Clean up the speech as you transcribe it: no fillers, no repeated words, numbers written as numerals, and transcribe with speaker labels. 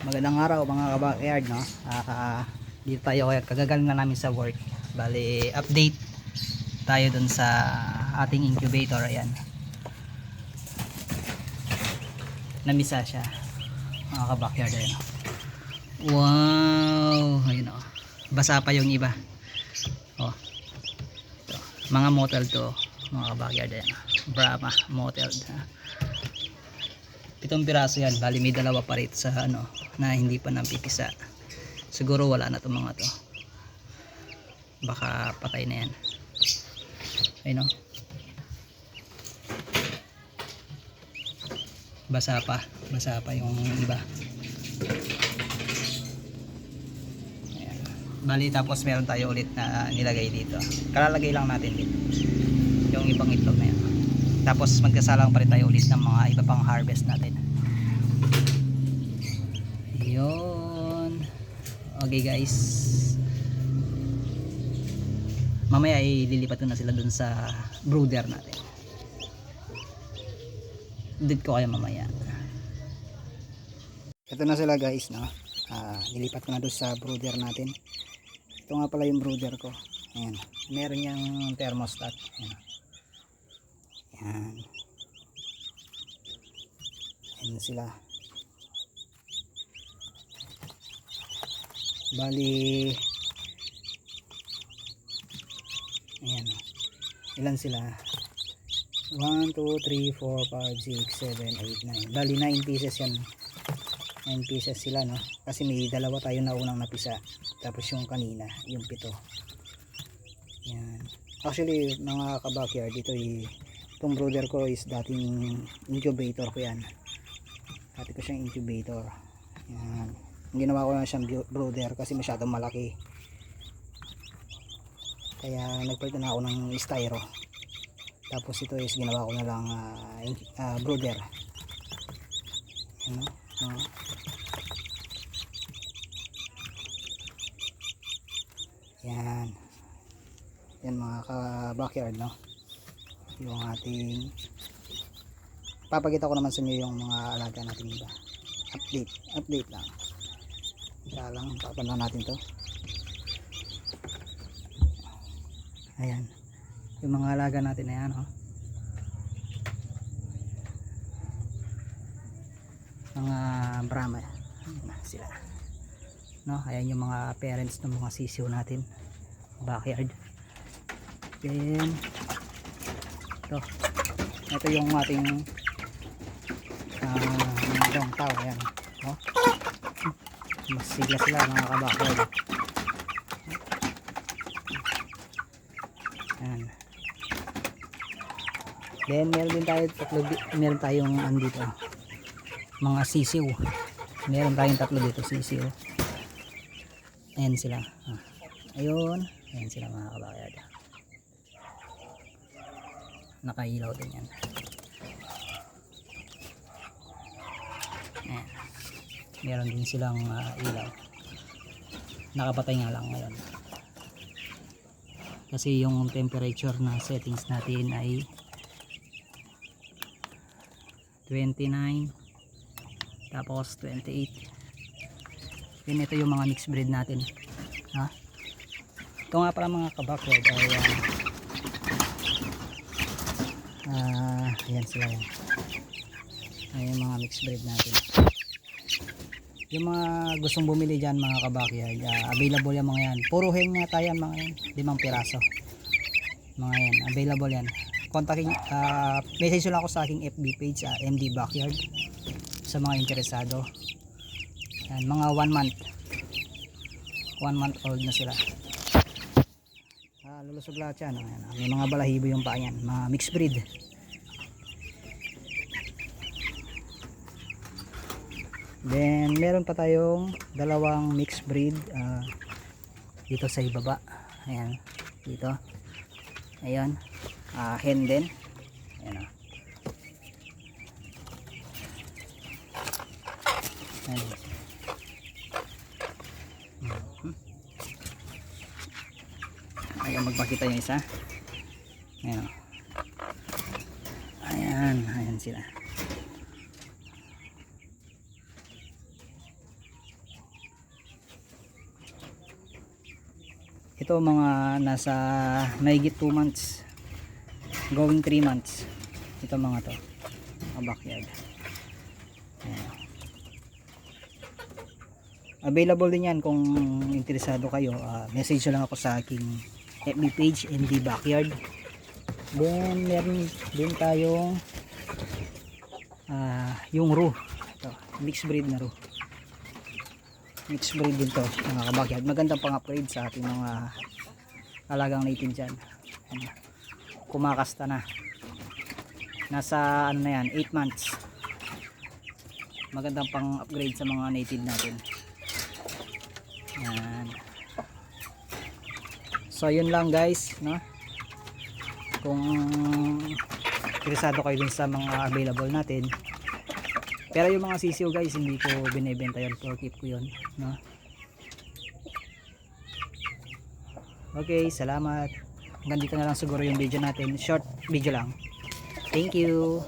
Speaker 1: Magandang araw mga ka-backyard, no? Dito tayo kagagaling na namin sa work. Bali, update tayo dun sa ating incubator. Ayan. Namisa siya. Mga ka-backyard, ayan. Wow! Ayun, oh. Basa pa yung iba. Oh. Ito. Mga motel to, mga ka-backyard, ayan. Brahma motel. 7 piraso yan. Bali may dalawa pa rito sa ano na hindi pa napipisa. Siguro wala na itong mga to. Baka patay na yan. Ayun, no? Basa pa yung iba. Ayan. Bali tapos meron tayo ulit na nilagay dito. Kalalagay lang natin dito yung ibang itlog na yan. Tapos magkasalang pa rin tayo ulit ng mga iba pang harvest natin. Yun. Okay guys, mamaya ay lilipat na sila dun sa brooder natin. Dito ko kayo mamaya. Ito na sila guys, no? Nilipat ko na dun sa brooder natin. Ito nga pala yung brooder ko. Ayan. Meron yung thermostat. Ayan. Ayan. Ayan sila. Bali, ayan, ilan sila? 1, 2, 3, 4, 5, 6, 7, 8, 9. Bali 9 pieces yan. 9 pieces sila, no? Kasi may dalawa tayo na unang napisa. Tapos yung kanina, yung 7. Yan. Actually, mga ka-backyard, itong brooder ko is dating incubator ko yan. Dati ko siyang incubator. Yan. Ginawa ko na siyang brooder kasi masyadong malaki. Kaya nagpalit na ako ng styro. Tapos ito is ginawa ko na lang brooder. Ano? Yan. Yan mga ka-backyard, no? Yung ating papakita ko naman sa inyo yung mga alaga natin iba. Update lang. Kaya lang, tapan lang natin to. Ayan. Yung mga alaga natin na yan, oh. Mga Brahma. Ayan sila. No? Ayan yung mga parents ng mga sisiw natin. Backyard. Then, ito yung ating mga dong tao. Ayan. Oh. Mas sigla sila mga ka-backyard. Ayan. Then meron tayong andito mga sisiw. Meron tayong 3 dito sisiw. Ayan sila. Ayun. Ayan sila mga ka-backyard. Nakailaw din yan. Ayan. Meron din silang ilaw. Nakapatay nga lang ngayon. Kasi yung temperature na settings natin ay 29 tapos 28. Then ito yung mga mixed breed natin. Ito nga pala mga ka-backyard ay ayan sila yan. Ayan mga mixed breed natin. Yung mga gustong bumili dyan mga ka-backyard, available yan mga yan. Puro hen nga tayo mga yan, 5 piraso mga yan, available yan. Kontakin, message lang ako sa aking FB page, MD Backyard, sa mga interesado. Yan, mga 1 month old na sila. Lulusog lahat yan, ayan, may mga balahibo yung paa yan, mga mixed breed. Then meron pa tayong 2 mixed breed dito sa ibaba. Ayan, dito. Ayan, hen din. Ayan, ayan. Ayan, magpakita yung isa. Ayan, ayan sila. ito mga nasa mahigit 2 months going 3 months ito mga to, mga backyard. Ayan. Available din yan kung interesado kayo. Message lang ako sa aking FB page, MD Backyard. Then meron din tayong yung roux, ito, mixed breed na roux. Mixed breed din to mga kabakyard. Magandang pang upgrade sa ating mga alagang native dyan. Kumakasta na, nasa ano na yan, 8 months. Magandang pang upgrade sa mga native natin. Yan. So yun lang guys, no? Kung interesado kayo dun sa mga available natin. Pero yung mga sisiyo guys, hindi ko binebenta yun, for keep ko yun, no? Okay, salamat. Hanggang dito na lang siguro yung video natin, short video lang. Thank you.